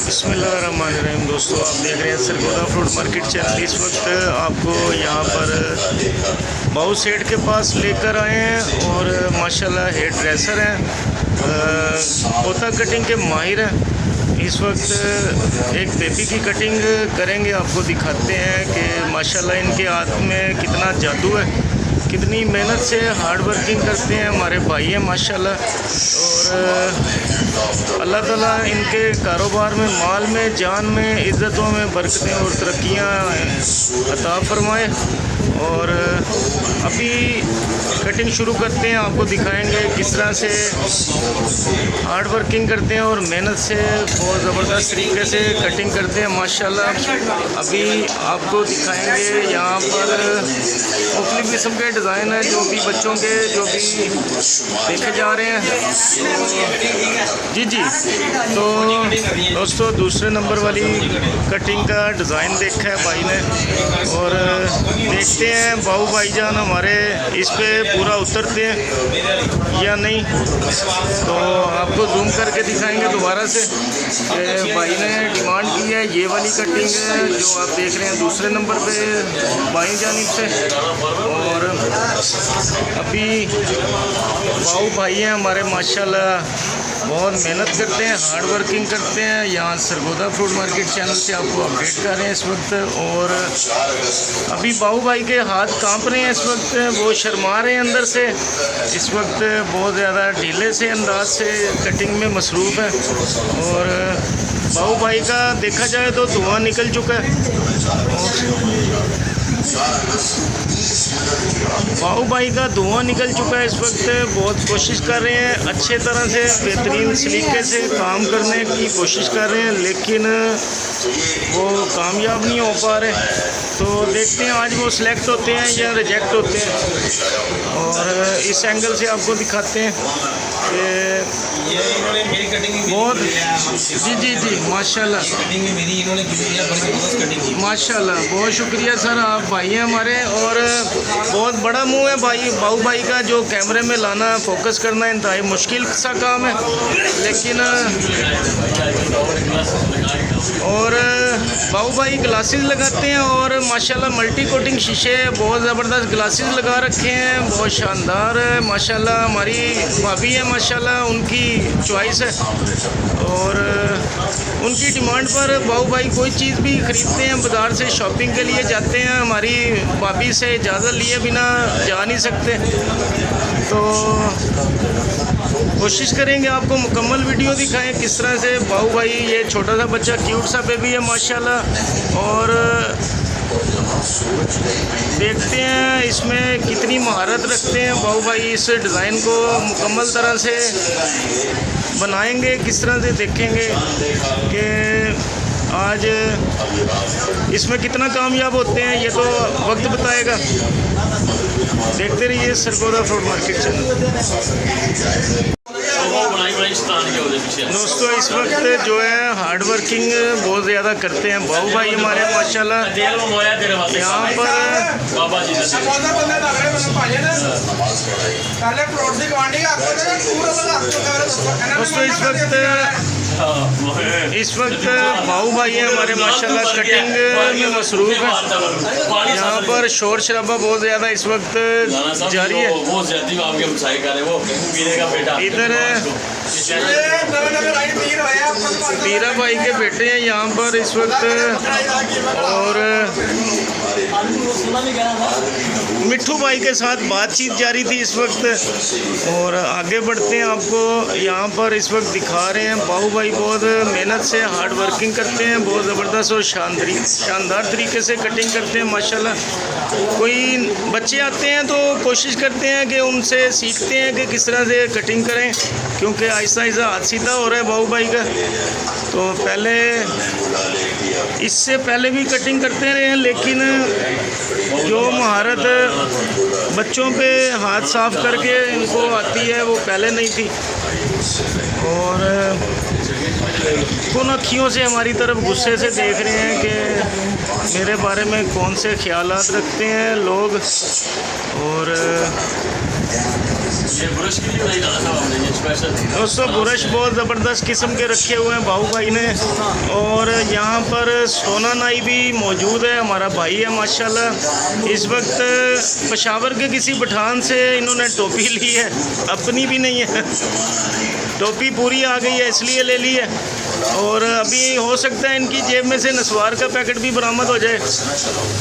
बिस्मिल्लाहिर्रहमानिर्रहीम। दोस्तों, आप देख रहे हैं सरगोदा फ्रूट मार्केट चैनल। इस वक्त आपको यहाँ पर बाऊ सेठ के पास लेकर आए हैं और माशाल्लाह हेयर ड्रेसर हैं, पोता कटिंग के माहिर हैं। इस वक्त एक बेबी की कटिंग करेंगे, आपको दिखाते हैं कि माशाल्लाह इनके हाथ में कितना जादू है, कितनी मेहनत से हार्ड वर्किंग करते हैं हमारे भाई हैं माशाल्लाह। और अल्लाह ताला इनके कारोबार में, माल में, जान में, इज़्ज़तों में बरकतें और तरक्कियाँ अता फरमाए। और अभी कटिंग शुरू करते हैं, आपको दिखाएंगे किस तरह से हार्ड वर्किंग करते हैं और मेहनत से बहुत ज़बरदस्त तरीके से कटिंग करते हैं माशाल्लाह। अभी आपको दिखाएंगे यहाँ पर मुख्तलिफ़ किस्म के डिज़ाइन है, जो भी बच्चों के जो भी देखे जा रहे हैं। जी तो दोस्तों, दूसरे नंबर वाली कटिंग का डिज़ाइन देखा है भाई ने, और देखते हैं बाऊ भाईजान हमारे इस पे पूरा उतरते हैं या नहीं। तो आपको जूम करके दिखाएंगे दोबारा से कि भाई ने डिमांड की है ये वाली कटिंग है जो आप देख रहे हैं दूसरे नंबर पे बाई जानिब से। और अभी बाऊ भाई हैं हमारे माशाल्लाह, बहुत मेहनत करते हैं, हार्ड वर्किंग करते हैं। यहाँ सरगोदा फ्रूट मार्केट चैनल से आपको अपडेट कर रहे हैं इस वक्त। और अभी बाऊ भाई के हाथ कांप रहे हैं इस वक्त, वो शर्मा रहे हैं अंदर से, इस वक्त बहुत ज़्यादा ढीले से अंदाज से कटिंग में मसरूफ़ है। और बाऊ भाई का देखा जाए तो धुआं निकल चुका है। बाऊ भाई का धुआं निकल चुका है इस वक्त। बहुत कोशिश कर रहे हैं, अच्छे तरह से बेहतरीन सलीके से काम करने की कोशिश कर रहे हैं, लेकिन वो कामयाब नहीं हो पा रहे। तो देखते हैं आज वो सिलेक्ट होते हैं या रिजेक्ट होते हैं। और इस एंगल से आपको दिखाते हैं कि बहुत जी माशाल्लाह माशाल्लाह, बहुत शुक्रिया सर, आप भाई हैं हमारे। और बहुत बड़ा मुंह है भाई बाऊ भाई का, जो कैमरे में लाना, फोकस करना इंतहाई मुश्किल सा काम है, लेकिन और बाऊ भाई ग्लासेस लगाते हैं और माशाल्लाह मल्टी कोटिंग शीशे, बहुत ज़बरदस्त ग्लासेस लगा रखे हैं, बहुत शानदार है माशाल्लाह। हमारी भाभी है माशाल्लाह, उनकी चॉइस है और उनकी डिमांड पर बाऊ भाई कोई चीज़ भी ख़रीदते हैं, बाज़ार से शॉपिंग के लिए जाते हैं, हमारी भाभी से इजाज़त लिए बिना जा नहीं सकते। तो कोशिश करेंगे आपको मुकम्मल वीडियो दिखाएं किस तरह से बाऊ भाई, ये छोटा सा बच्चा क्यूट सा बेबी है माशाल्लाह। और देखते हैं इसमें कितनी महारत रखते हैं बाऊ भाई, इस डिज़ाइन को मुकम्मल तरह से बनाएंगे किस तरह से, देखेंगे कि आज इसमें कितना कामयाब होते हैं, ये तो वक्त बताएगा। देखते रहिए सरगोदा फ्रूट मार्केट चैनल। दोस्तों, इस वक्त जो है हार्ड वर्किंग बहुत ज़्यादा करते हैं बाऊ भाई हमारे माशाल्लाह। यहाँ पर दोस्तों इस वक्त बाऊ भाई हैं हमारे माशाल्लाह कटिंग में मसरूफ़ है। यहाँ पर शोर शराबा बहुत ज़्यादा इस वक्त जारी है। इधर पीरा भाई के बेटे हैं यहाँ पर इस वक्त, और मिट्ठू भाई के साथ बातचीत जारी थी इस वक्त। और आगे बढ़ते हैं, आपको यहाँ पर इस वक्त दिखा रहे हैं बाऊ भाई बहुत मेहनत से हार्ड वर्किंग करते हैं, बहुत ज़बरदस्त और शानदार तरीके से कटिंग करते हैं माशाल्लाह। कोई बच्चे आते हैं तो कोशिश करते हैं कि उनसे सीखते हैं कि किस तरह से कटिंग करें, क्योंकि आहिस्ता आहिस्ता हाथ सीधा हो रहा है बाऊ भाई का। तो पहले इससे पहले भी कटिंग करते रहे हैं, लेकिन जो महारत बच्चों पे हाथ साफ करके इनको आती है वो पहले नहीं थी। और उन अखियों से हमारी तरफ गुस्से से देख रहे हैं कि मेरे बारे में कौन से ख्यालात रखते हैं लोग। और दोस्तों बुरश बहुत ज़बरदस्त किस्म के रखे हुए हैं बाबू भाई ने। और यहाँ पर सोना नाई भी मौजूद है, हमारा भाई है माशाल्लाह। इस वक्त पेशावर के किसी पठान से इन्होंने टोपी ली है, अपनी भी नहीं है, टोपी पूरी आ गई है इसलिए ले ली है। और अभी हो सकता है इनकी जेब में से नस्वार का पैकेट भी बरामद हो जाए।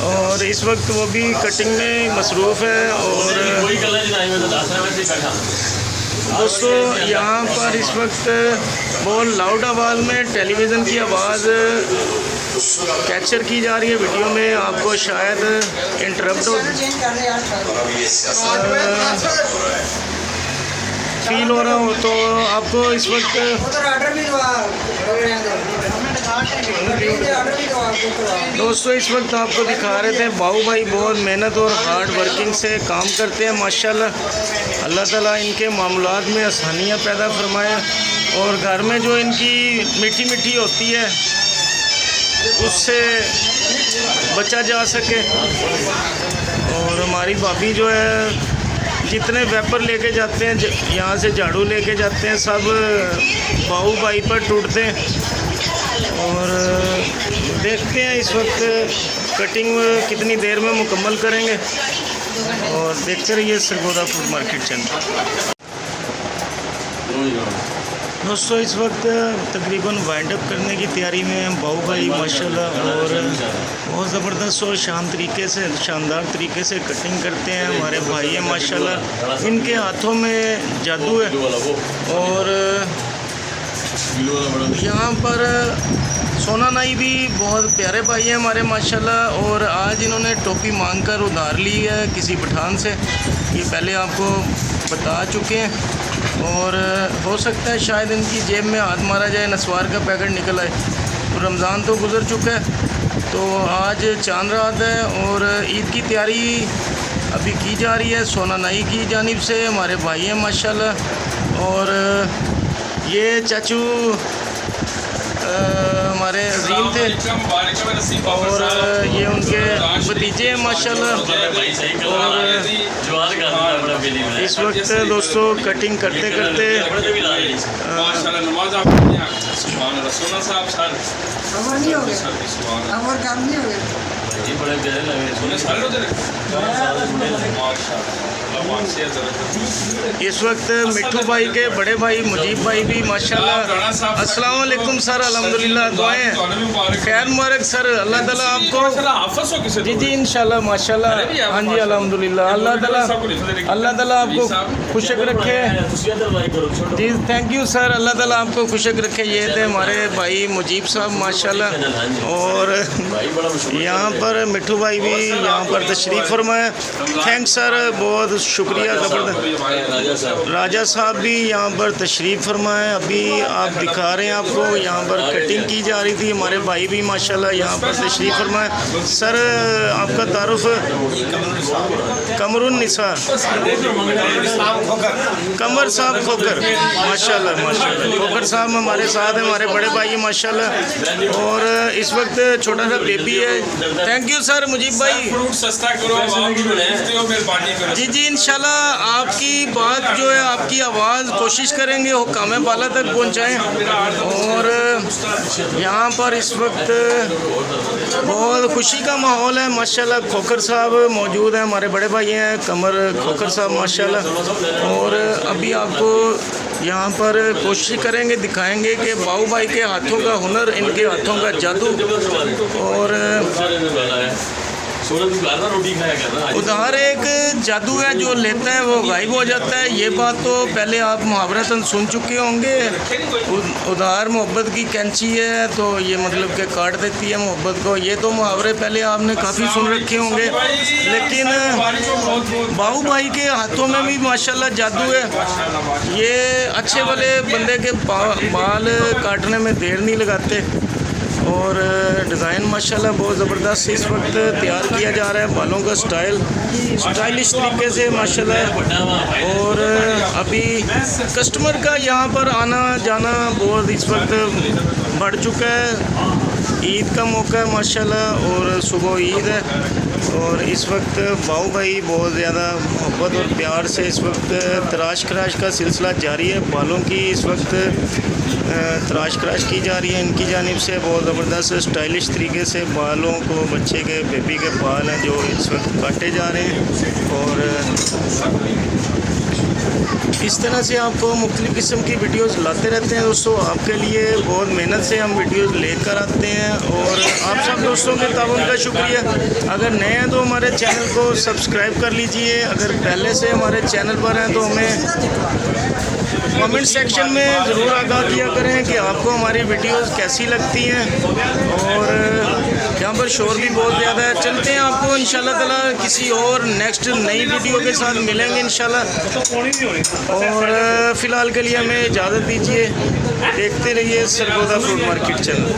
और इस वक्त वो भी कटिंग में मसरूफ़ है। और दोस्तों यहाँ पर इस वक्त बहुत लाउड आवाज़ में टेलीविज़न की आवाज़ कैप्चर की जा रही है वीडियो में, आपको शायद इंटरप्ट फील हो रहा हो तो आपको इस वक्त दोस्तों इस वक्त आपको दिखा रहे थे बाबू भाई बहुत मेहनत और हार्ड वर्किंग से काम करते हैं माशाल्लाह। अल्लाह ताला इनके मामलात में आसानियाँ पैदा फरमाए और घर में जो इनकी मीठी मीठी होती है उससे बचा जा सके। और हमारी भाभी जो है जितने वेपर लेके जाते हैं यहाँ से झाड़ू लेके जाते हैं सब बाबू भाई पर टूटते हैं। और देखते हैं इस वक्त कटिंग कितनी देर में मुकम्मल करेंगे। और देखते रहिए सरगोदा फूड मार्केट चैनल। दोस्तों इस वक्त तकरीबन वाइंड अप करने की तैयारी में हैं बाबू भाई माशाल्लाह। और बहुत ज़बरदस्त और शानदार तरीके से कटिंग करते हैं हमारे भाई हैं माशाल्लाह। इनके हाथों में जादू है। और यहाँ पर सोना नाई भी बहुत प्यारे भाई हैं हमारे माशाल्लाह। और आज इन्होंने टोपी मांगकर उधार ली है किसी पठान से, ये पहले आपको बता चुके हैं। और हो सकता है शायद इनकी जेब में हाथ मारा जाए, नस्वार का पैकेट निकल आए। तो रमज़ान तो गुज़र चुका है, तो आज चांद रात है और ईद की तैयारी अभी की जा रही है सोना नाई की जानिब से, हमारे भाई हैं माशाल्लाह। और ये चाचू हमारे अजीम थे और ये उनके भतीजे हैं माशाल्लाह। और इस वक्त दोस्तों कटिंग करते करते इस वक्त मिट्ठू भाई के बड़े भाई मुजीब भाई भी माशाल्लाह। अस्सलाम वालेकुम सर, अल्हम्दुलिल्लाह, दुआएं खैर मुबारक सर। अल्लाह ताला आपको जी जी इंशाल्लाह माशाल्लाह। हाँ जी अल्हम्दुलिल्लाह, अल्लाह ताला आपको खुशक रखे जी। थैंक यू सर, अल्लाह ताला आपको खुशक रखे। ये थे हमारे भाई मुजीब साहब माशाल्लाह। और यहाँ पर मिट्ठू भाई भी यहाँ पर तशरीफ़ फरमाया। थैंक्स सर, बहुत शुक्रिया ज़बरदस्त। राजा साहब भी यहाँ पर तशरीफ़ फरमाए। अभी आप दिखा रहे हैं आपको यहाँ पर कटिंग की जा रही थी, हमारे भाई भी माशाल्लाह यहाँ पर तशरीफ़ फरमाए। सर आपका तारुफ कमरुन निसा कमर साहब खोकर माशाल्लाह माशाल्लाह। खोकर साहब हमारे साथ हैं, हमारे बड़े भाई माशाल्लाह। और इस वक्त छोटा सा बेबी है। थैंक यू सर मुजीब भाई। सस्ता करो जी जी इंशाल्लाह आपकी बात जो है, आपकी आवाज़ कोशिश करेंगे हुक्काम बाला तक पहुंचाएं। और यहाँ पर इस वक्त बहुत खुशी का माहौल है माशाल्लाह। खोकर साहब मौजूद हैं, हमारे बड़े भाई हैं कमर खोकर साहब माशाल्लाह। और अभी आपको यहाँ पर कोशिश करेंगे, दिखाएंगे कि बाबू भाई के हाथों का हुनर, इनके हाथों का जादू। और उधार एक जादू है, जो लेता है वो गायब हो जाता है। ये बात तो पहले आप मुहावरतन सुन चुके होंगे। उधार मोहब्बत की कैंची है, तो ये मतलब कि काट देती है मोहब्बत को। ये तो मुहावरे पहले आपने काफ़ी सुन रखे होंगे। लेकिन बाबू भाई के हाथों में भी माशाल्लाह जादू है। ये अच्छे वाले बंदे के बाल काटने में देर नहीं लगाते। और डिज़ाइन माशाल्लाह बहुत ज़बरदस्त इस वक्त तैयार किया जा रहा है, बालों का स्टाइलिश तरीके से माशाल्लाह। और अभी कस्टमर का यहाँ पर आना जाना बहुत इस वक्त बढ़ चुका है। ईद का मौका है माशाल्लाह और सुबह ईद है, और इस वक्त बाऊ भाई बहुत ज़्यादा मोहब्बत और प्यार से इस वक्त तराश खराश का सिलसिला जारी है। बालों की इस वक्त तराश खराश की जा रही है इनकी जानिब से। बहुत ज़बरदस्त स्टाइलिश तरीके से बालों को, बच्चे के, बेबी के बाल हैं जो इस वक्त काटे जा रहे हैं। और इस तरह से आपको मुख्तलिफ़ किस्म की वीडियोस लाते रहते हैं दोस्तों। आपके लिए बहुत मेहनत से हम वीडियोस लेकर आते हैं और आप सब दोस्तों के ताउन का शुक्रिया। अगर नए हैं तो हमारे चैनल को सब्सक्राइब कर लीजिए। अगर पहले से हमारे चैनल पर हैं तो हमें कमेंट सेक्शन में ज़रूर आगाह किया करें कि आपको हमारी वीडियोस कैसी लगती हैं। और यहाँ पर शोर भी बहुत ज़्यादा है। चलते हैं, आपको इंशाल्लाह ताला किसी और नेक्स्ट नई वीडियो के साथ मिलेंगे इंशाल्लाह। और फ़िलहाल के लिए हमें इजाज़त दीजिए। देखते रहिए सरगोदा फ्रूट मार्केट चैनल।